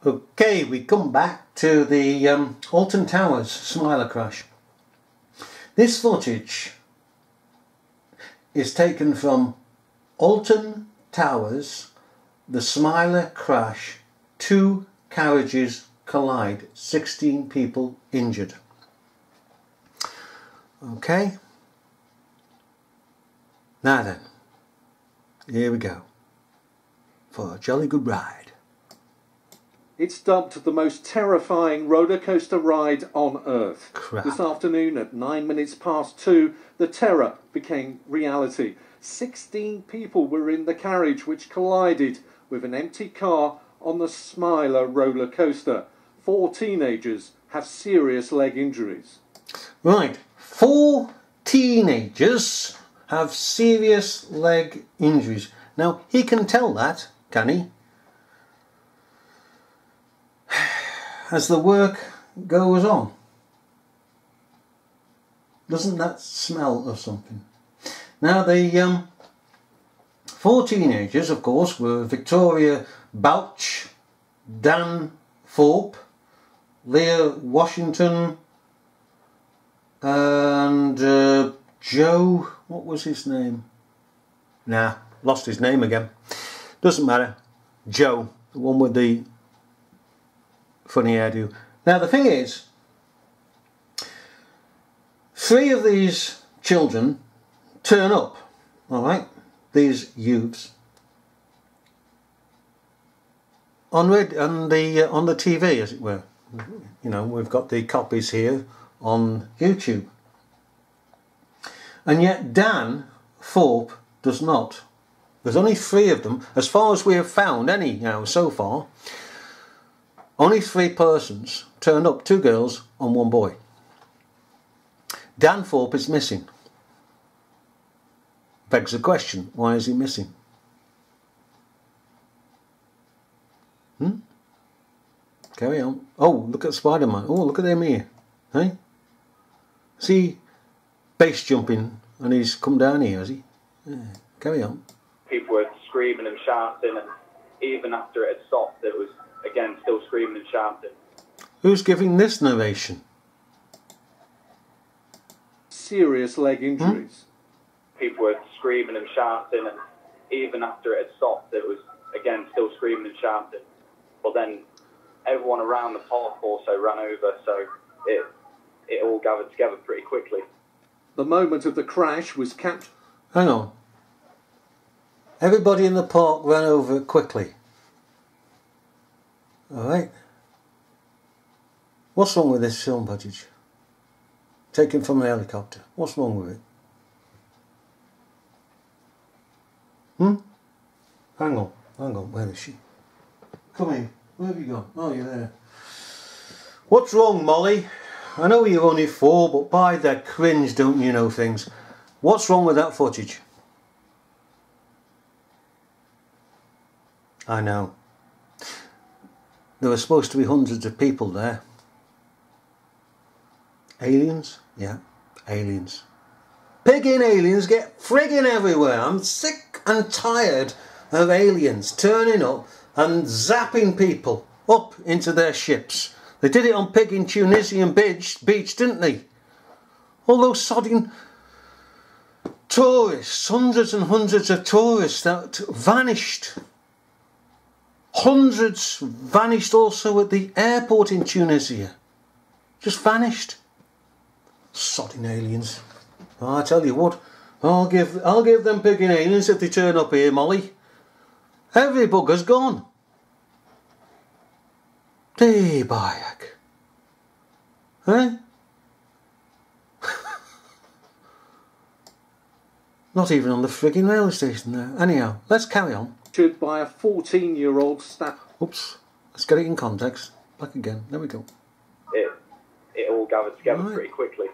Okay, we come back to the Alton Towers Smiler crash. This footage is taken from Alton Towers, the Smiler crash. 2 carriages collide, 16 people injured. Okay, now then, here we go for a jolly good ride. It's dubbed the most terrifying roller coaster ride on Earth. Crap. This afternoon at 2:09, the terror became reality. 16 people were in the carriage which collided with an empty car on the Smiler roller coaster. 4 teenagers have serious leg injuries. Right, 4 teenagers have serious leg injuries. Now, he can tell that, can he? As the work goes on. Doesn't that smell of something? Now, the 4 teenagers, of course, were Victoria Bouch, Dan Thorpe, Leah Washington, and Joe, what was his name? Nah, lost his name again. Doesn't matter. Joe, the one with the funny hairdo. Now the thing is, 3 of these children turn up, alright, these youths, on the TV, as it were. You know, we've got the copies here on YouTube. And yet Dan Thorpe does not. There's only 3 of them, as far as we have found anyhow so far. Only 3 persons turned up, 2 girls and 1 boy. Dan Thorpe is missing. Begs the question, why is he missing? Carry on. Oh, look at Spider-Man. Oh, look at him here. Hey? See, base jumping and he's come down here, has he? Yeah. Carry on. People were screaming and shouting, and even after it had stopped, it was again still screaming and shouting. Who's giving this narration? Serious leg injuries. People were screaming and shouting, and even after it had stopped, it was again still screaming and shouting. But then everyone around the park also ran over, so it all gathered together pretty quickly. The moment of the crash was captured. Hang on. Everybody in the park ran over it quickly. Alright. What's wrong with this film footage? Taken from a helicopter. What's wrong with it? Hang on. Where is she? Come here. Where have you gone? Oh, you're there. What's wrong, Molly? I know you're only 4, but by the cringe, don't you know things? What's wrong with that footage? I know. There were supposed to be hundreds of people there. Aliens? Yeah, aliens. Pigging aliens get frigging everywhere. I'm sick and tired of aliens turning up and zapping people up into their ships. They did it on Pig in Tunisian beach, didn't they? All those sodding tourists, hundreds and hundreds of tourists that vanished. Hundreds vanished also at the airport in Tunisia. Just vanished. Sodding aliens. Oh, I tell you what, I'll give them pigging aliens if they turn up here, Molly. Every bugger's gone. Hey, Bayak. Eh? Not even on the frigging railway station there. Anyhow, let's carry on. By a 14-year-old staff. Oops, let's get it in context. Back again, there we go. It all gathered together pretty quickly.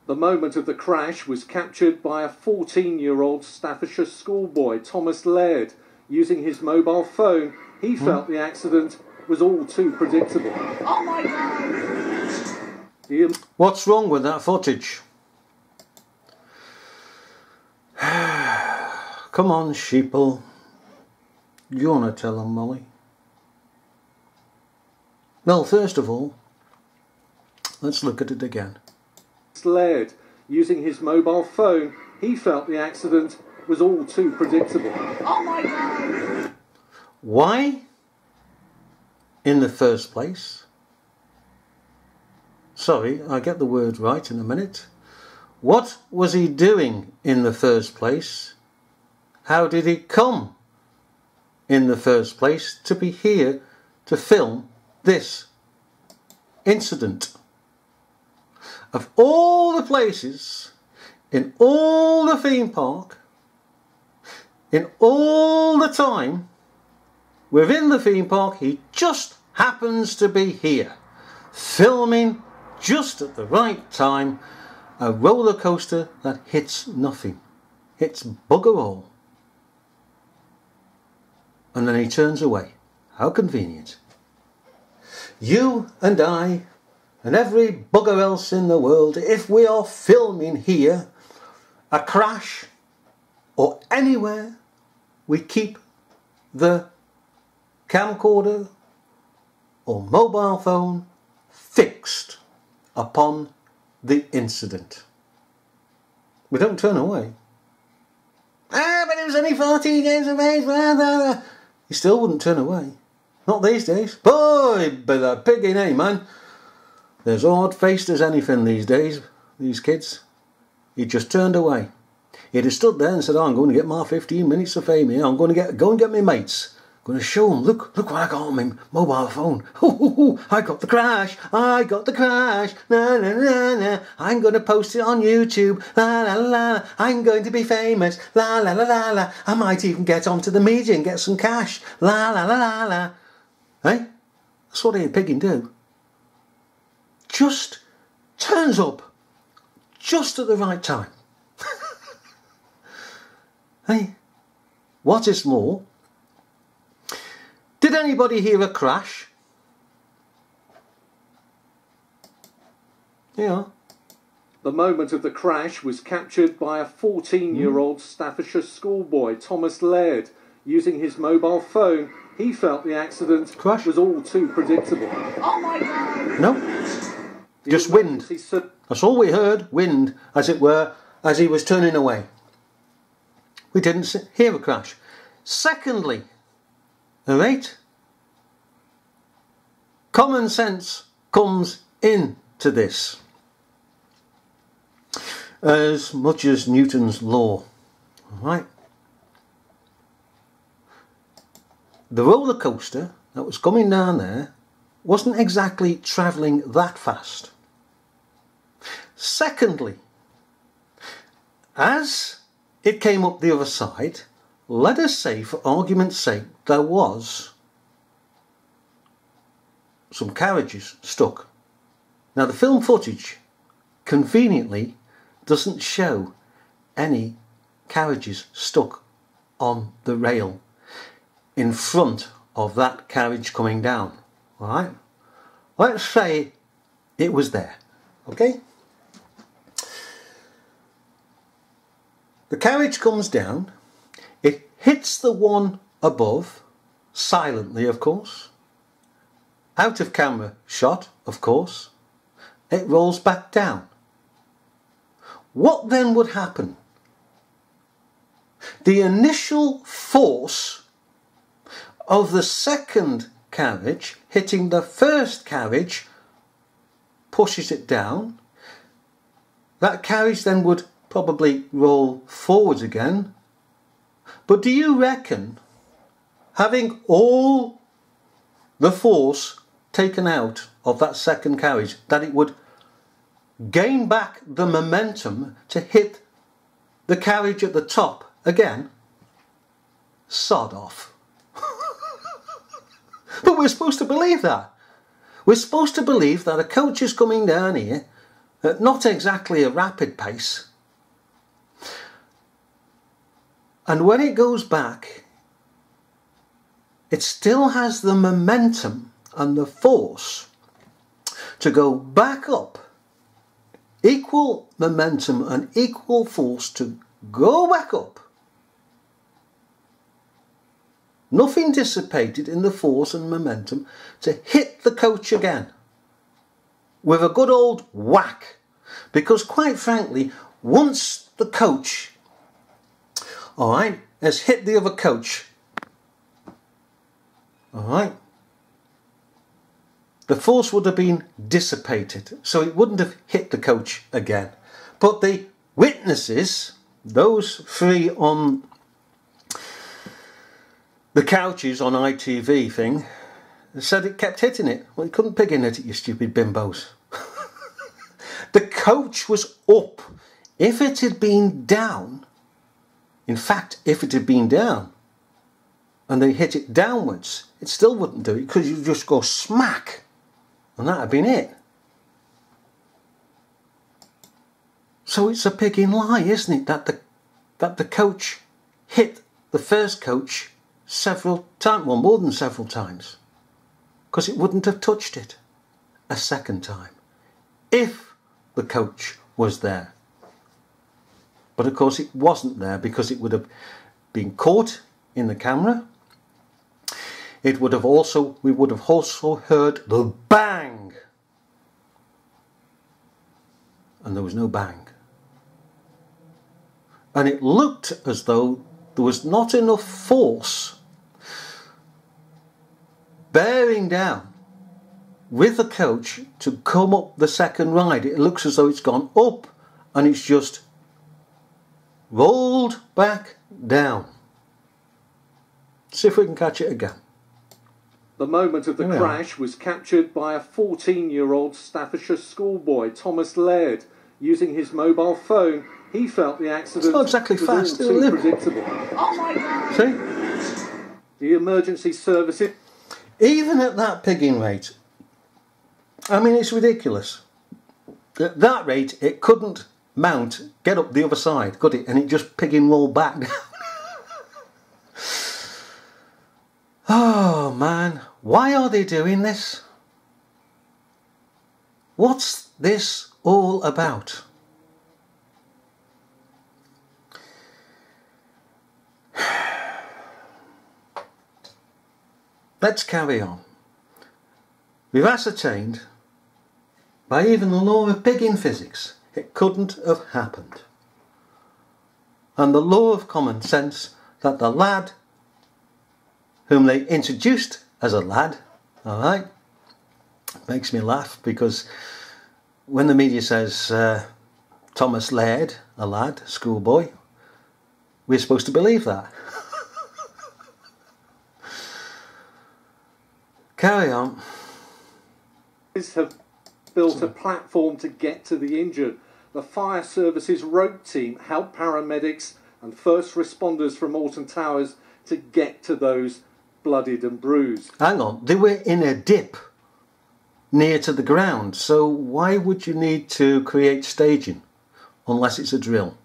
The moment of the crash was captured by a 14-year-old Staffordshire schoolboy, Thomas Laird. Using his mobile phone, he felt the accident was all too predictable. Oh my God! What's wrong with that footage? Come on, sheeple. You want to tell them, Molly? Well, first of all, let's look at it again. Laird, using his mobile phone, he felt the accident was all too predictable. Oh my God! Why, in the first place? Sorry, I'll get the word right in a minute. What was he doing in the first place? How did he come in the first place to be here to film this incident? Of all the places, in all the theme park, in all the time, within the theme park, he just happens to be here, filming just at the right time, a roller coaster that hits nothing, hits bugger all. And then he turns away. How convenient. You and I and every bugger else in the world, if we are filming here a crash or anywhere, we keep the camcorder or mobile phone fixed upon the incident. We don't turn away. But it was only 14 days of age. You still wouldn't turn away. Not these days. Boy, but a pig in A, man. They're as hard-faced as anything these days, these kids. He just turned away. He'd have stood there and said, oh, I'm going to get my 15 minutes of fame here. I'm going to go and get my mates. I'm going to show them, look what I got on my mobile phone. I got the crash. I got the crash. Na, na, na, na. I'm going to post it on YouTube. La, la, la. I'm going to be famous. La, la, la, la, la. I might even get onto the media and get some cash. La, la, la, la, la. Hey? That's what a pig can do. Just turns up just at the right time. Hey, what is more, did anybody hear a crash? Yeah. The moment of the crash was captured by a 14-year-old Staffordshire schoolboy, Thomas Laird. Using his mobile phone, he felt the accident was all too predictable. Oh my God! No, just wind. That's all we heard, wind, as it were, as he was turning away. We didn't hear a crash. Secondly, alright, common sense comes into this as much as Newton's law. Alright. The roller coaster that was coming down there wasn't exactly travelling that fast. Secondly, as it came up the other side, let us say, for argument's sake, there was some carriages stuck. Now the film footage conveniently doesn't show any carriages stuck on the rail in front of that carriage coming down. Alright? Let's say it was there. Okay? The carriage comes down, it hits the one above, silently of course, out of camera shot of course, it rolls back down. What then would happen? The initial force of the second carriage hitting the first carriage pushes it down. That carriage then would probably roll forwards again. But do you reckon, having all the force taken out of that second carriage, that it would gain back the momentum to hit the carriage at the top again? Sod off. But we're supposed to believe that. We're supposed to believe that a coach is coming down here at not exactly a rapid pace, and when it goes back, it still has the momentum and the force to go back up. Equal momentum and equal force to go back up nothing dissipated in the force and momentum to hit the coach again with a good old whack. Because quite frankly, once the coach, alright, has hit the other coach, alright, the force would have been dissipated, so it wouldn't have hit the coach again. But the witnesses, those three on the couches on ITV thing, said it kept hitting it. Well, you couldn't pig in it, you stupid bimbos. The coach was up. If it had been down, in fact, if it had been down, and they hit it downwards, it still wouldn't do it, because you just go smack, and that had been it. So it's a pigging lie, isn't it, that the coach hit the first coach several times, well, more than several times, because it wouldn't have touched it a second time if the coach was there. But of course it wasn't there, because it would have been caught in the camera. It would have also, we would have also heard the bang, and there was no bang. And it looked as though there was not enough force bearing down with the coach to come up the second ride. It looks as though it's gone up and it's just rolled back down. See if we can catch it again. The moment of the crash was captured by a 14-year-old Staffordshire schoolboy, Thomas Laird. Using his mobile phone, he felt the accident it's not exactly was fast, all too predictable. Oh my God! See? The emergency services... Even at that pigging rate, I mean, it's ridiculous. At that rate, it couldn't mount, get up the other side, could it? And it just pigging rolled back down. Oh man, why are they doing this? What's this all about? Let's carry on. We've ascertained, by even the law of pigging physics, it couldn't have happened. And the law of common sense that the lad whom they introduced as a lad, alright, makes me laugh, because when the media says Thomas Laird, a lad, schoolboy, we're supposed to believe that. Carry on. Have built a platform to get to the injured. The fire services rope team helped paramedics and first responders from Alton Towers to get to those bloodied and bruised. Hang on, they were in a dip near to the ground, so why would you need to create staging unless it's a drill?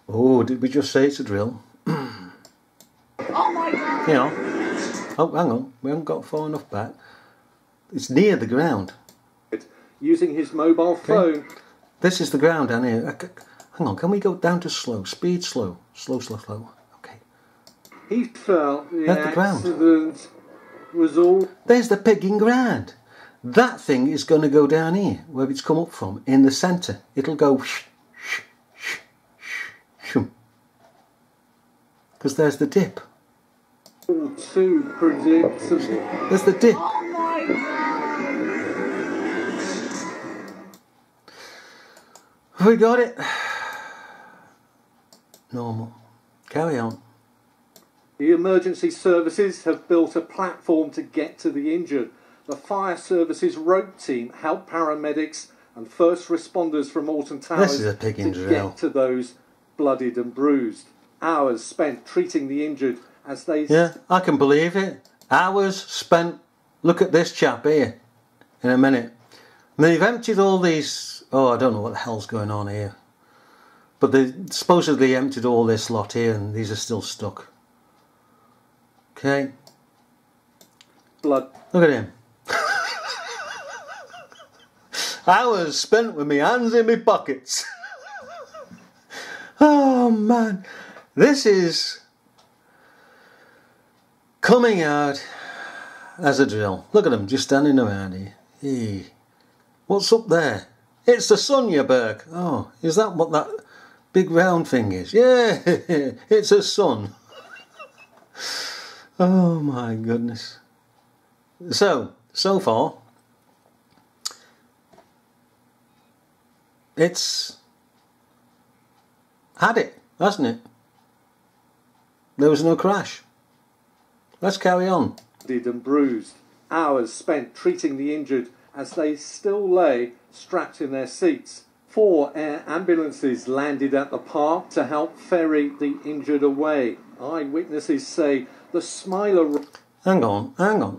Oh, did we just say it's a drill? Oh my God! You know. Oh, hang on, we haven't got far enough back. It's near the ground. Using his mobile phone. This is the ground down here. Hang on, can we go down to slow? Speed slow. Slow, slow, slow. Okay. He felt the That's the ground. accident was all... There's the pigging ground. That thing is going to go down here, where it's come up from, in the centre. It'll go... Because there's the dip. All too predictable. There's the dip. Oh my God! Have we got it? Normal. Carry on. The emergency services have built a platform to get to the injured. The fire services rope team helped paramedics and first responders from Alton Towers This is a pigging to drill. get to those bloodied and bruised. Hours spent treating the injured as they... Yeah, I can believe it. Hours spent... Look at this chap here. In a minute. And they've emptied all these... Oh, I don't know what the hell's going on here. But they supposedly emptied all this lot here, and these are still stuck. Okay. Blood. Look at him. Hours spent with me hands in my pockets. Oh man. This is coming out as a drill. Look at them just standing around here. Hey, what's up there? It's the sun, you Burke. Oh, is that what that big round thing is? Yeah, it's a sun. Oh my goodness. So far, it's had it, hasn't it? There was no crash. Let's carry on. And bruised. Hours spent treating the injured as they still lay strapped in their seats. 4 air ambulances landed at the park to help ferry the injured away. Eyewitnesses say the Smiler... Hang on.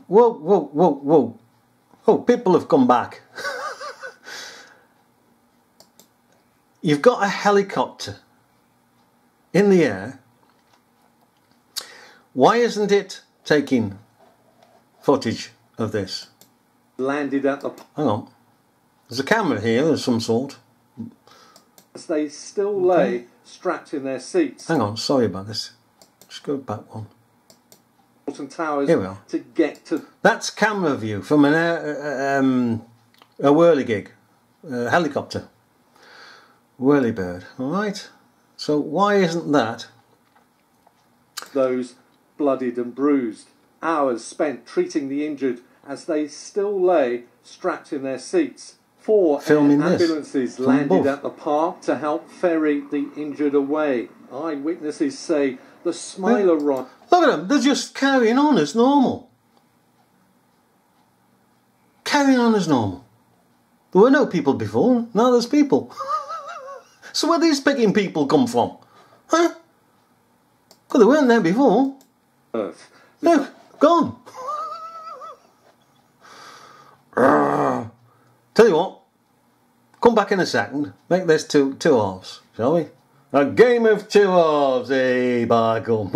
Whoa. Oh, people have come back. You've got a helicopter in the air. Why isn't it taking footage of this? Landed at the... Hang on. There's a camera here of some sort. As they still lay strapped in their seats. Hang on, sorry about this. Just go back one. Alton Towers Here we are. to get to... That's camera view from an a whirligig, helicopter. Whirlybird, alright? So why isn't that? Those bloodied and bruised. Hours spent treating the injured as they still lay strapped in their seats. 4 Filming air this ambulances from landed above. at the park to help ferry the injured away. Eyewitnesses say the Smiler ride... Look at them, they're just carrying on as normal. Carrying on as normal. There were no people before, now there's people. So where these picking people come from? Huh? Well, they weren't there before. Earth. They're gone. Tell you what, come back in a second, make this two halves, shall we? A game of 2 halves, hey, by gum.